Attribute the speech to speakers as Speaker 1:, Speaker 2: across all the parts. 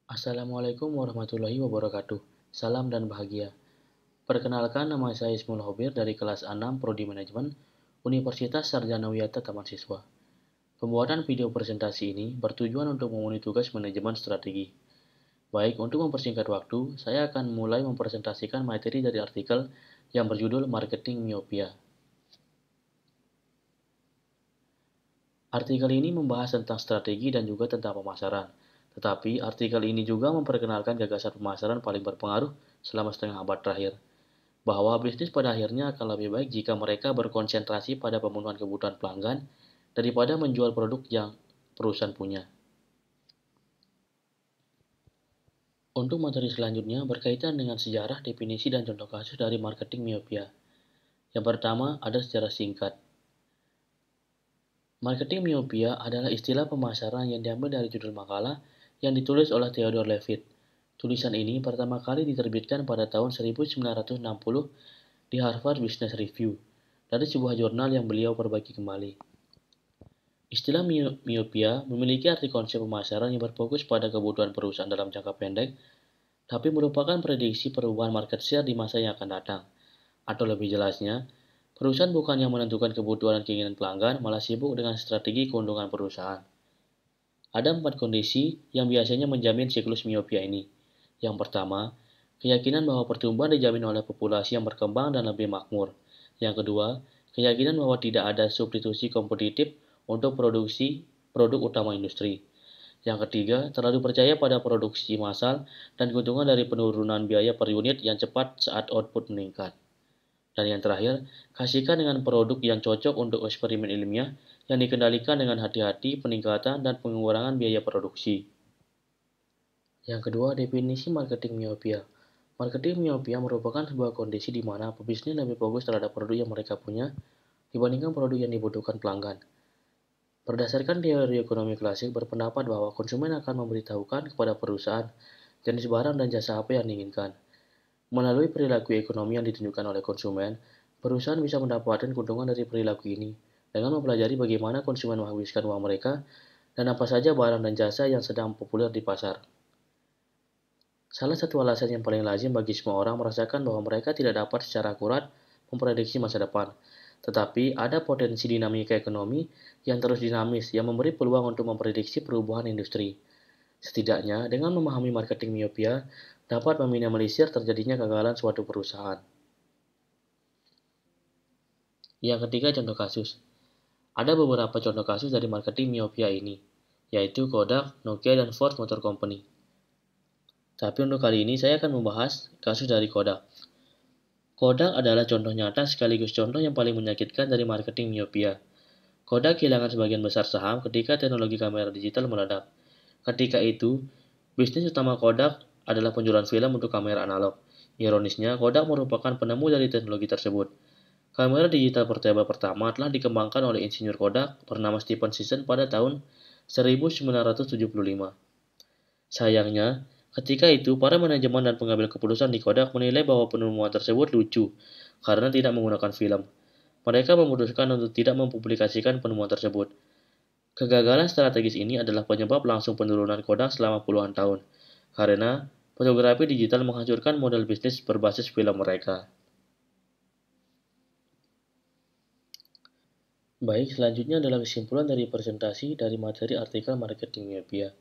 Speaker 1: Assalamualaikum warahmatullahi wabarakatuh. Salam dan bahagia. Perkenalkan, nama saya Ismul Hobir dari kelas 6 Prodi Manajemen Universitas Sarjana Wiyata Taman Siswa. Pembuatan video presentasi ini bertujuan untuk memenuhi tugas manajemen strategi. Baik, untuk mempersingkat waktu, saya akan mulai mempresentasikan materi dari artikel yang berjudul Marketing Miopia. Artikel ini membahas tentang strategi dan juga tentang pemasaran. Tetapi artikel ini juga memperkenalkan gagasan pemasaran paling berpengaruh selama setengah abad terakhir, bahwa bisnis pada akhirnya akan lebih baik jika mereka berkonsentrasi pada pemenuhan kebutuhan pelanggan daripada menjual produk yang perusahaan punya. Untuk materi selanjutnya berkaitan dengan sejarah, definisi, dan contoh kasus dari marketing miopia. Yang pertama ada sejarah singkat. Marketing miopia adalah istilah pemasaran yang diambil dari judul makalah yang ditulis oleh Theodore Levitt. Tulisan ini pertama kali diterbitkan pada tahun 1960 di Harvard Business Review dari sebuah jurnal yang beliau perbaiki kembali. Istilah miopia memiliki arti konsep pemasaran yang berfokus pada kebutuhan perusahaan dalam jangka pendek, tapi merupakan prediksi perubahan market share di masa yang akan datang. Atau lebih jelasnya, perusahaan bukan yang menentukan kebutuhan dan keinginan pelanggan, malah sibuk dengan strategi keuntungan perusahaan. Ada 4 kondisi yang biasanya menjamin siklus miopia ini. Yang pertama, keyakinan bahwa pertumbuhan dijamin oleh populasi yang berkembang dan lebih makmur. Yang kedua, keyakinan bahwa tidak ada substitusi kompetitif untuk produksi produk utama industri. Yang ketiga, terlalu percaya pada produksi massal dan keuntungan dari penurunan biaya per unit yang cepat saat output meningkat. Dan yang terakhir, kasihkan dengan produk yang cocok untuk eksperimen ilmiah yang dikendalikan dengan hati-hati peningkatan dan pengurangan biaya produksi. Yang kedua, definisi marketing miopia. Marketing miopia merupakan sebuah kondisi di mana pebisnis lebih fokus terhadap produk yang mereka punya dibandingkan produk yang dibutuhkan pelanggan. Berdasarkan teori ekonomi klasik berpendapat bahwa konsumen akan memberitahukan kepada perusahaan jenis barang dan jasa apa yang diinginkan. Melalui perilaku ekonomi yang ditunjukkan oleh konsumen, perusahaan bisa mendapatkan keuntungan dari perilaku ini dengan mempelajari bagaimana konsumen menghabiskan uang mereka dan apa saja barang dan jasa yang sedang populer di pasar. Salah satu alasan yang paling lazim bagi semua orang merasakan bahwa mereka tidak dapat secara akurat memprediksi masa depan, tetapi ada potensi dinamika ekonomi yang terus dinamis yang memberi peluang untuk memprediksi perubahan industri. Setidaknya, dengan memahami marketing miopia, dapat meminimalisir terjadinya kegagalan suatu perusahaan. Yang ketiga, contoh kasus. Ada beberapa contoh kasus dari marketing miopia ini, yaitu Kodak, Nokia, dan Ford Motor Company. Tapi untuk kali ini saya akan membahas kasus dari Kodak. Kodak adalah contoh nyata sekaligus contoh yang paling menyakitkan dari marketing miopia. Kodak kehilangan sebagian besar saham ketika teknologi kamera digital meledak. Ketika itu, bisnis utama Kodak adalah penjualan film untuk kamera analog. Ironisnya, Kodak merupakan penemu dari teknologi tersebut. Kamera digital portable pertama telah dikembangkan oleh insinyur Kodak bernama Stephen Sisson pada tahun 1975. Sayangnya, ketika itu para manajemen dan pengambil keputusan di Kodak menilai bahwa penemuan tersebut lucu karena tidak menggunakan film. Mereka memutuskan untuk tidak mempublikasikan penemuan tersebut. Kegagalan strategis ini adalah penyebab langsung penurunan Kodak selama puluhan tahun, karena fotografi digital menghancurkan model bisnis berbasis film mereka. Baik, selanjutnya adalah kesimpulan dari presentasi dari materi artikel marketing miopia.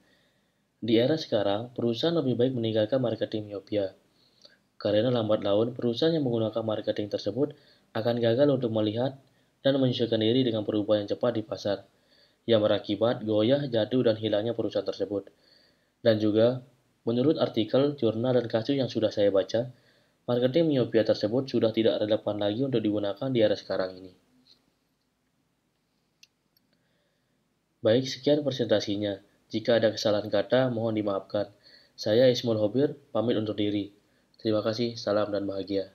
Speaker 1: Di era sekarang, perusahaan lebih baik meninggalkan marketing miopia, karena lambat laun perusahaan yang menggunakan marketing tersebut akan gagal untuk melihat dan menyesuaikan diri dengan perubahan yang cepat di pasar, yang berakibat goyah, jatuh, dan hilangnya perusahaan tersebut. Dan juga, menurut artikel, jurnal, dan kasus yang sudah saya baca, marketing miopia tersebut sudah tidak relevan lagi untuk digunakan di era sekarang ini. Baik, sekian presentasinya. Jika ada kesalahan kata, mohon dimaafkan. Saya Ismul Hobir, pamit undur diri. Terima kasih, salam dan bahagia.